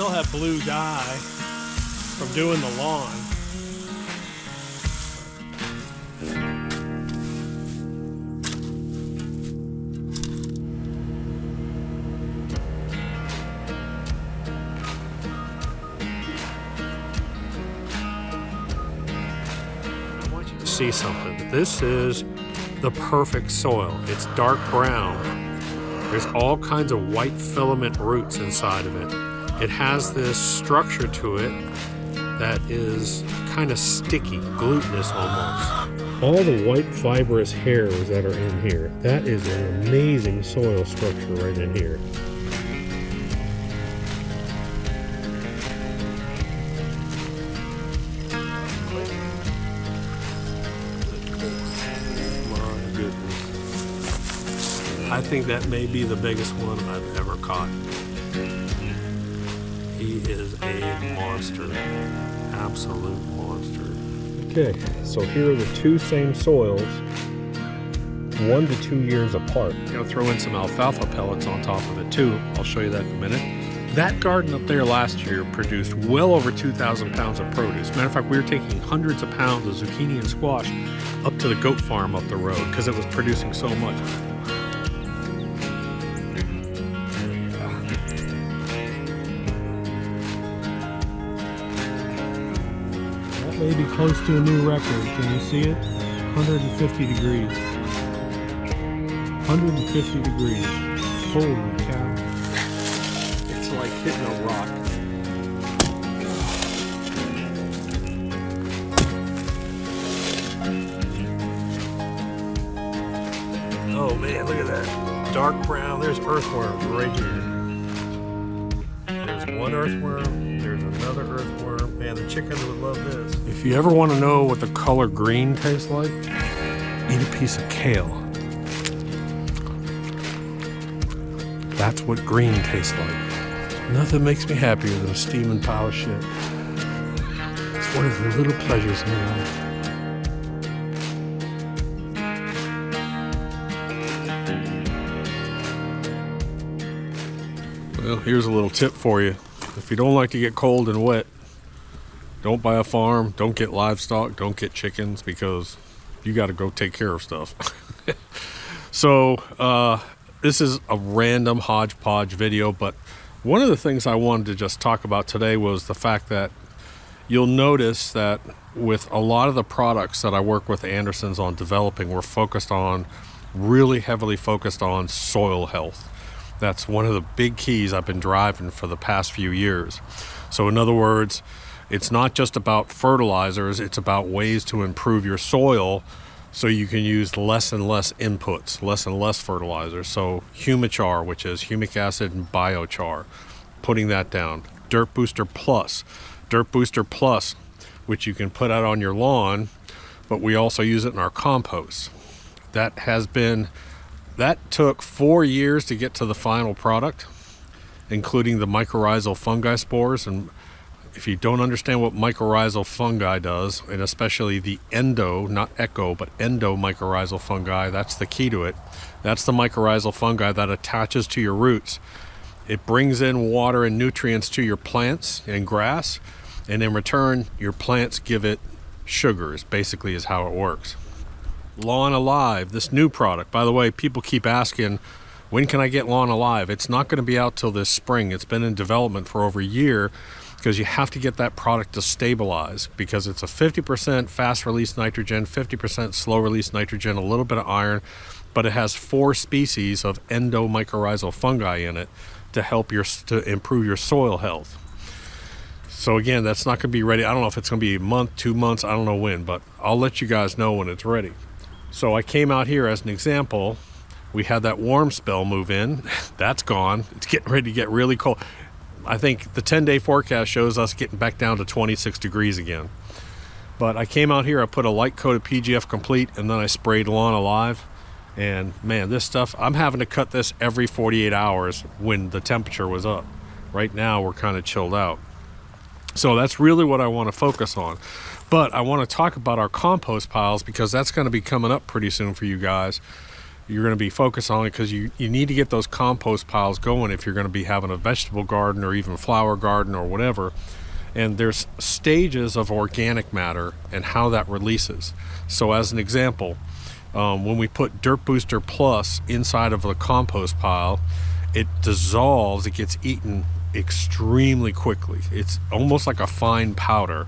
still have blue dye from doing the lawn. I want you to see something. This is the perfect soil. It's dark brown. There's all kinds of white filament roots inside of it. It has this structure to it that is kind of sticky, glutinous almost. All the white fibrous hairs that are in here, that is an amazing soil structure right in here. I think that may be the biggest one I've ever caught. He is a monster, absolute monster. Okay, so here are the two same soils, 1 to 2 years apart. I'm gonna throw in some alfalfa pellets on top of it too. I'll show you that in a minute. That garden up there last year produced well over 2,000 pounds of produce. Matter of fact, we were taking hundreds of pounds of zucchini and squash up to the goat farm up the road because it was producing so much. Maybe close to a new record. Can you see it? 150 degrees. 150 degrees. Holy cow. It's like hitting a rock. Oh man, look at that. Dark brown. There's earthworms right here. There's one earthworm. There's another earthworm. Man, the chickens would love this. If you ever want to know what the color green tastes like, eat a piece of kale. That's what green tastes like. Nothing makes me happier than a steaming pile of shit. It's one of the little pleasures in life. Well, here's a little tip for you. If you don't like to get cold and wet, don't buy a farm, don't get livestock, don't get chickens, because you got to go take care of stuff. So this is a random hodgepodge video, but one of the things I wanted to just talk about today was the fact that you'll notice that with a lot of the products that I work with Andersons on developing, we're really heavily focused on soil health. That's one of the big keys I've been driving for the past few years. So in other words, it's not just about fertilizers, it's about ways to improve your soil so you can use less and less inputs, less and less fertilizers. So humichar, which is humic acid and biochar, putting that down. Dirt Booster Plus, which you can put out on your lawn, but we also use it in our compost. That took 4 years to get to the final product, including the mycorrhizal fungi spores. And if you don't understand what mycorrhizal fungi does, and especially the endo, not echo, but endo mycorrhizal fungi, that's the key to it. That's the mycorrhizal fungi that attaches to your roots. It brings in water and nutrients to your plants and grass, and in return, your plants give it sugars, basically is how it works. Lawn Alive, this new product. By the way, people keep asking, when can I get Lawn Alive? It's not going to be out till this spring. It's been in development for over a year because you have to get that product to stabilize, because it's a 50% fast release nitrogen, 50% slow release nitrogen, a little bit of iron, but it has 4 species of endomycorrhizal fungi in it to help to improve your soil health. So again, that's not going to be ready. I don't know if it's going to be a month, 2 months, I don't know when, but I'll let you guys know when it's ready. So I came out here as an example. We had that warm spell move in. That's gone. It's getting ready to get really cold. I think the 10-day forecast shows us getting back down to 26 degrees again. But I came out here, I put a light coat of PGF Complete, and then I sprayed Lawn Alive. And man, this stuff, I'm having to cut this every 48 hours when the temperature was up. Right now, we're kind of chilled out. So that's really what I want to focus on. But I want to talk about our compost piles, because that's going to be coming up pretty soon for you guys. you're going to be focused on it, because you need to get those compost piles going if you're going to be having a vegetable garden or even flower garden or whatever. And there's stages of organic matter and how that releases. So as an example, when we put Dirt Booster Plus inside of the compost pile, it dissolves, it gets eaten extremely quickly. It's almost like a fine powder.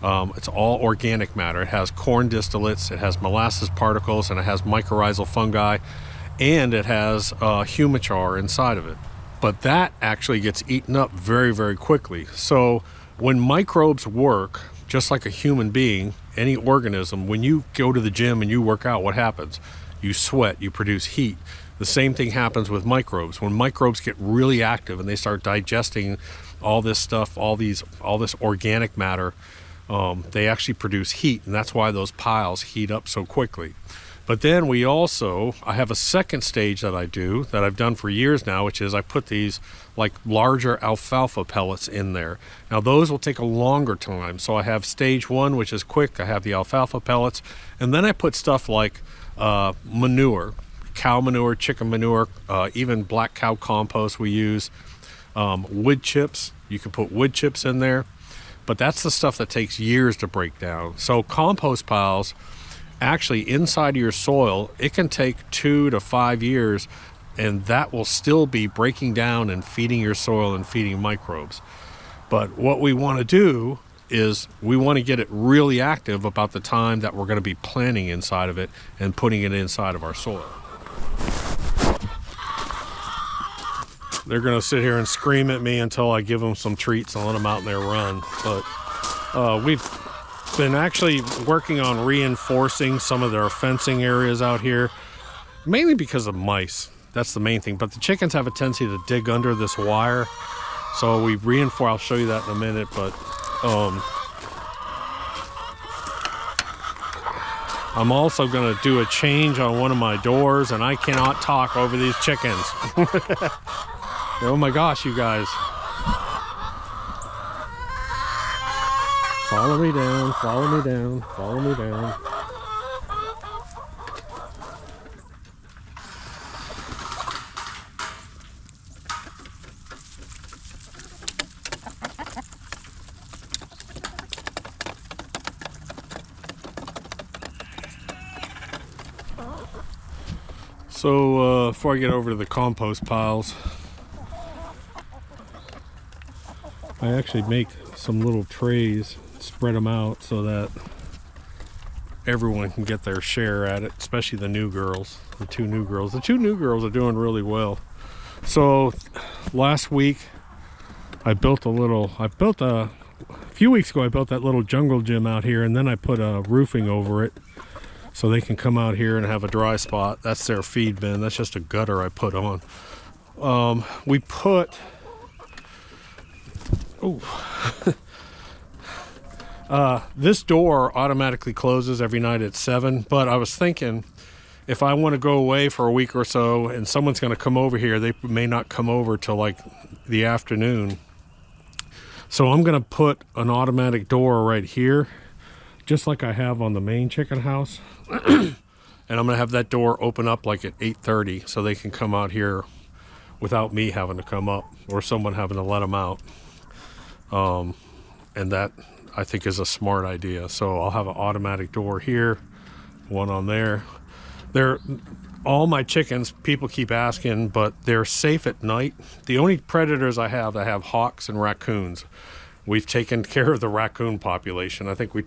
It's all organic matter. It has corn distillates, it has molasses particles, and it has mycorrhizal fungi, and it has humichar inside of it. But that actually gets eaten up very, very quickly. So when microbes work, just like a human being, any organism, when you go to the gym and you work out, what happens? You sweat, you produce heat. The same thing happens with microbes. When microbes get really active and they start digesting all this stuff, all this organic matter, they actually produce heat, and that's why those piles heat up so quickly. But then I have a second stage that I do, that I've done for years now, which is I put these like larger alfalfa pellets in there. Now those will take a longer time. So I have stage 1, which is quick. I have the alfalfa pellets, and then I put stuff like manure, cow manure, chicken manure, even black cow compost we use, wood chips. You can put wood chips in there, but that's the stuff that takes years to break down. So compost piles, actually inside of your soil, it can take 2 to 5 years, and that will still be breaking down and feeding your soil and feeding microbes. But what we want to do is we want to get it really active about the time that we're going to be planting inside of it and putting it inside of our soil. They're going to sit here and scream at me until I give them some treats and let them out in their run. But we've been actually working on reinforcing some of their fencing areas out here, mainly because of mice. That's the main thing. But the chickens have a tendency to dig under this wire, so we reinforce. I'll show you that in a minute. But I'm also going to do a change on one of my doors, and I cannot talk over these chickens. Oh my gosh, you guys. Follow me down, follow me down, follow me down. So before I get over to the compost piles, I actually make some little trays, spread them out so that everyone can get their share at it, especially the new girls, the two new girls. The two new girls are doing really well. So last week a few weeks ago I built that little jungle gym out here, and then I put a roofing over it so they can come out here and have a dry spot. That's their feed bin. That's just a gutter I put on. We put this door automatically closes every night at 7, but I was thinking, if I want to go away for a week or so and someone's going to come over here, they may not come over till like the afternoon. So I'm going to put an automatic door right here, just like I have on the main chicken house. And I'm going to have that door open up like at 8:30 so they can come out here without me having to come up or someone having to let them out. And that I think is a smart idea. So I'll have an automatic door here, one on there. All my chickens, people keep asking, but they're safe at night. The only predators I have hawks and raccoons. We've taken care of the raccoon population. I think we're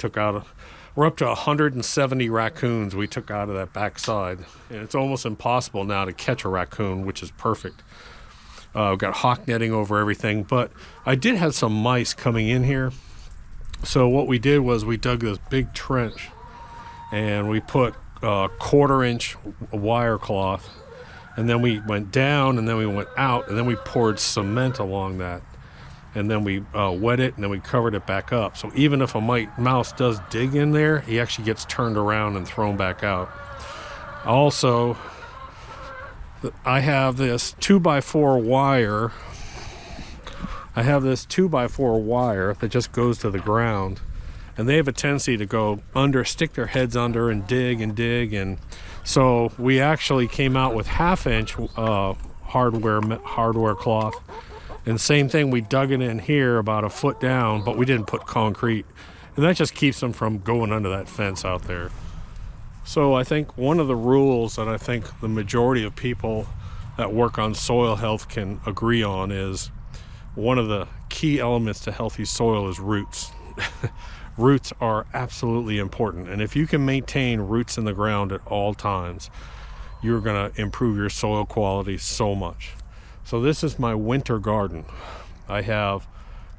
up to 170 raccoons we took out of that backside. And it's almost impossible now to catch a raccoon, which is perfect. We've got hawk netting over everything, but I did have some mice coming in here. So what we did was we dug this big trench and we put a 1/4 inch wire cloth, and then we went down and then we went out, and then we poured cement along that, and then we wet it, and then we covered it back up. So even if a mouse does dig in there, he actually gets turned around and thrown back out. Also, I have this 2x4 wire. I have this 2x4 wire that just goes to the ground, and they have a tendency to go under, stick their heads under and dig and dig. And so we actually came out with 1/2 inch hardware cloth, and same thing, we dug it in here about 1 foot down, but we didn't put concrete, and that just keeps them from going under that fence out there. So I think one of the rules that I think the majority of people that work on soil health can agree on is one of the key elements to healthy soil is roots. Roots are absolutely important, and if you can maintain roots in the ground at all times, you're going to improve your soil quality so much. So this is my winter garden. I have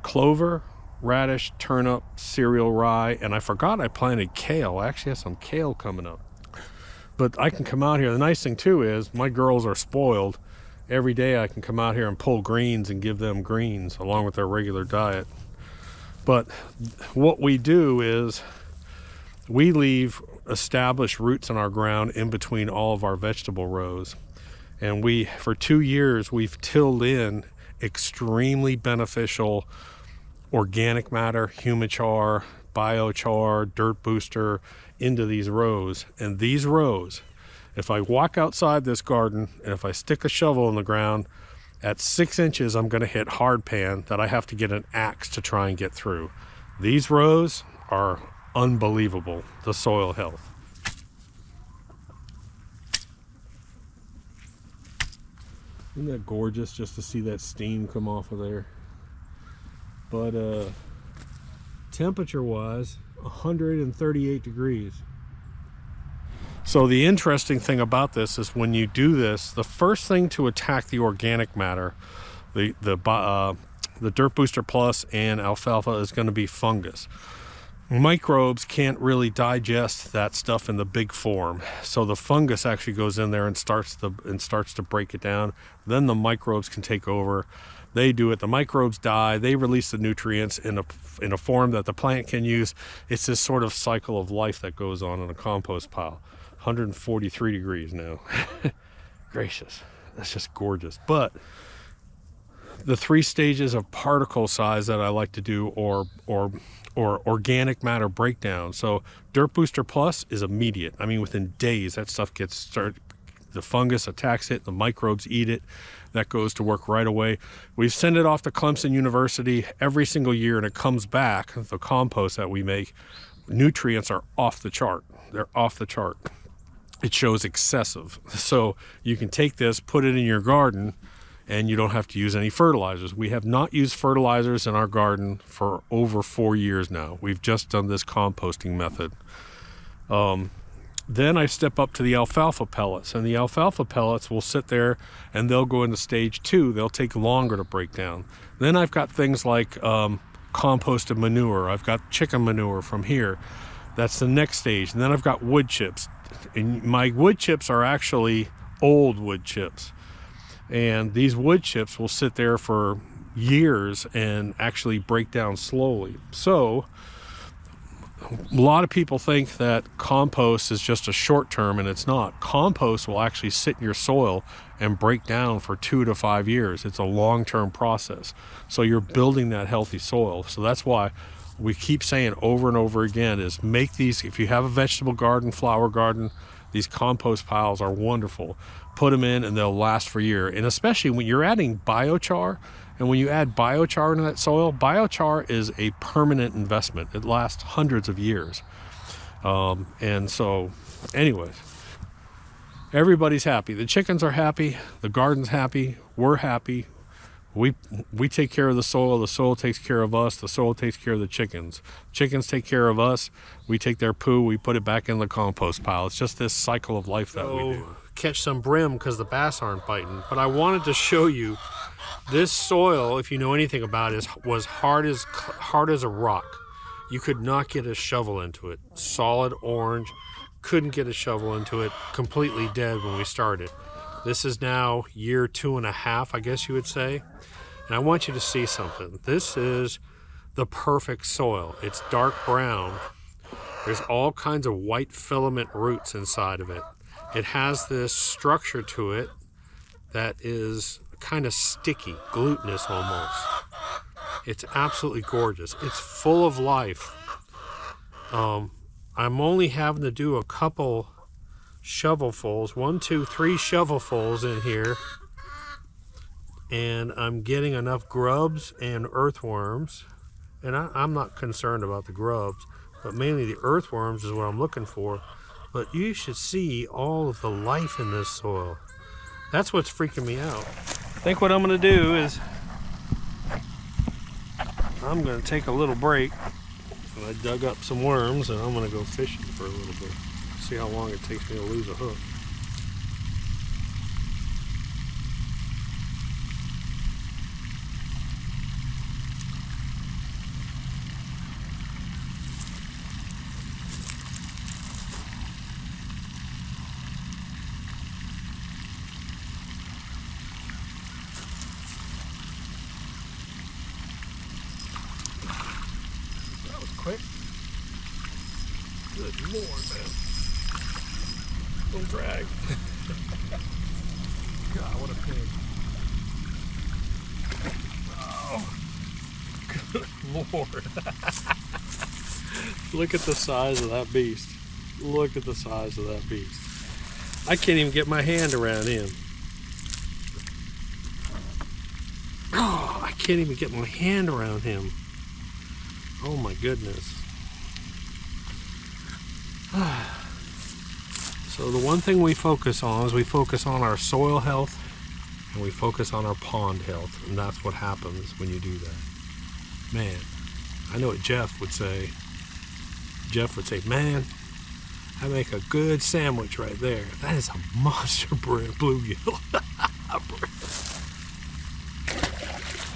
clover, radish, turnip, cereal rye, and I forgot I planted kale. I actually have some kale coming up. But I can come out here. The nice thing too is my girls are spoiled. Every day I can come out here and pull greens and give them greens along with their regular diet. But what we do is we leave established roots in our ground in between all of our vegetable rows. And for 2 years, we've tilled in extremely beneficial organic matter, humichar, biochar, dirt booster into these rows. And these rows, if I walk outside this garden and if I stick a shovel in the ground, at 6 inches, I'm going to hit hard pan that I have to get an axe to try and get through. These rows are unbelievable, the soil health. Isn't that gorgeous just to see that steam come off of there? But temperature wise, 138 degrees. So the interesting thing about this is when you do this, the first thing to attack the organic matter, the Dirt Booster Plus and alfalfa, is going to be fungus. Microbes can't really digest that stuff in the big form, so the fungus actually goes in there and starts to break it down. Then the microbes can take over. They do it. The microbes die. They release the nutrients in a form that the plant can use. It's this sort of cycle of life that goes on in a compost pile. 143 degrees now. Gracious, that's just gorgeous. But the 3 stages of particle size that I like to do, or organic matter breakdown. So Dirt Booster Plus is immediate. I mean, within days that stuff gets started. The fungus attacks it, the microbes eat it. That goes to work right away. We send it off to Clemson University every single year, and it comes back. The compost that we make, nutrients are off the chart. They're off the chart. It shows excessive. So you can take this, put it in your garden, and you don't have to use any fertilizers. We have not used fertilizers in our garden for over 4 years now. We've just done this composting method. Then I step up to the alfalfa pellets, and the alfalfa pellets will sit there and they'll go into stage 2. They'll take longer to break down. Then I've got things like composted manure. I've got chicken manure from here. That's the next stage. And then I've got wood chips. And my wood chips are actually old wood chips. And these wood chips will sit there for years and actually break down slowly. So a lot of people think that compost is just a short term, and it's not. Compost will actually sit in your soil and break down for 2 to 5 years. It's a long-term process. So you're building that healthy soil. So that's why we keep saying over and over again is make these, if you have a vegetable garden, flower garden, these compost piles are wonderful. Put them in and they'll last for a year. And especially when you're adding biochar, and when you add biochar into that soil, biochar is a permanent investment. It lasts hundreds of years. And so anyways, everybody's happy. The chickens are happy, the garden's happy, we're happy. We take care of the soil takes care of us, the soil takes care of the chickens. Chickens take care of us, we take their poo, we put it back in the compost pile. It's just this cycle of life that we do. Catch some brim because the bass aren't biting. But I wanted to show you this soil, if you know anything about it, was hard as a rock. You could not get a shovel into it. Solid orange, couldn't get a shovel into it, completely dead when we started. This is now year 2.5, I guess you would say. And I want you to see something. This is the perfect soil. It's dark brown. There's all kinds of white filament roots inside of it. It has this structure to it that is kind of sticky, glutinous almost. It's absolutely gorgeous. It's full of life. I'm only having to do a couple shovelfuls, 1, 2, 3 shovelfuls in here, and I'm getting enough grubs and earthworms. And I'm not concerned about the grubs, but mainly the earthworms is what I'm looking for. But you should see all of the life in this soil. That's what's freaking me out. I think what I'm gonna do is I'm gonna take a little break. And I dug up some worms and I'm gonna go fishing for a little bit. See how long it takes me to lose a hook. That was quick. Good Lord, man. Don't drag. God, what a pig. Oh, good Lord. Look at the size of that beast. Look at the size of that beast. I can't even get my hand around him. Oh, I can't even get my hand around him. Oh my goodness. So the one thing we focus on is we focus on our soil health and we focus on our pond health, and that's what happens when you do that. Man, I know what Jeff would say. Jeff would say, man, I make a good sandwich right there. That is a monster bluegill.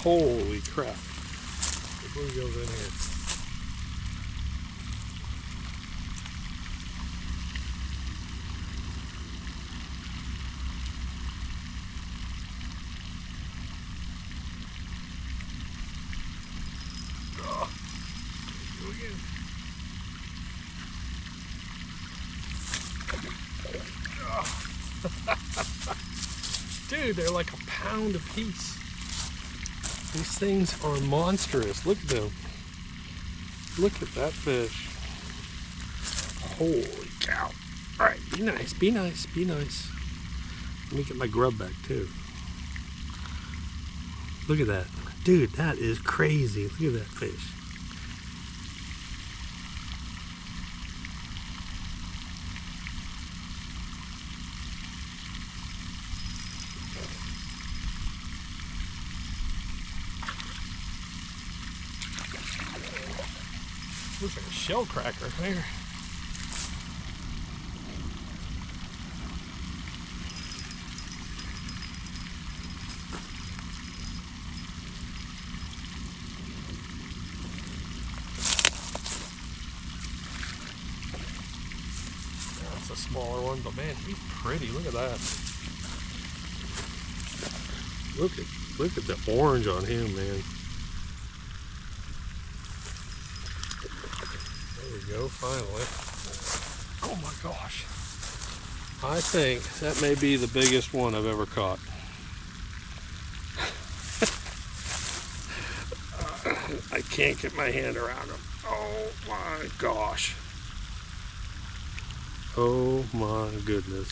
Holy crap. The bluegill's in here. Oh, go again. Dude, they're like a pound a piece. These things are monstrous. Look at them. Look at that fish. Holy cow. All right, be nice, be nice, be nice. Let me get my grub back too. Look at that. Dude, that is crazy. Look at that fish. Looks like a shell cracker there. That's a smaller one, but man, he's pretty. Look at that. Look at the orange on him, man. Go finally. Oh my gosh. I think that may be the biggest one I've ever caught. I can't get my hand around him. Oh my gosh. Oh my goodness.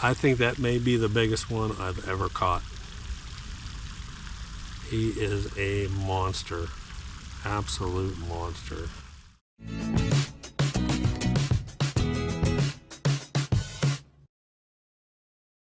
I think that may be the biggest one I've ever caught. He is a monster. Absolute monster.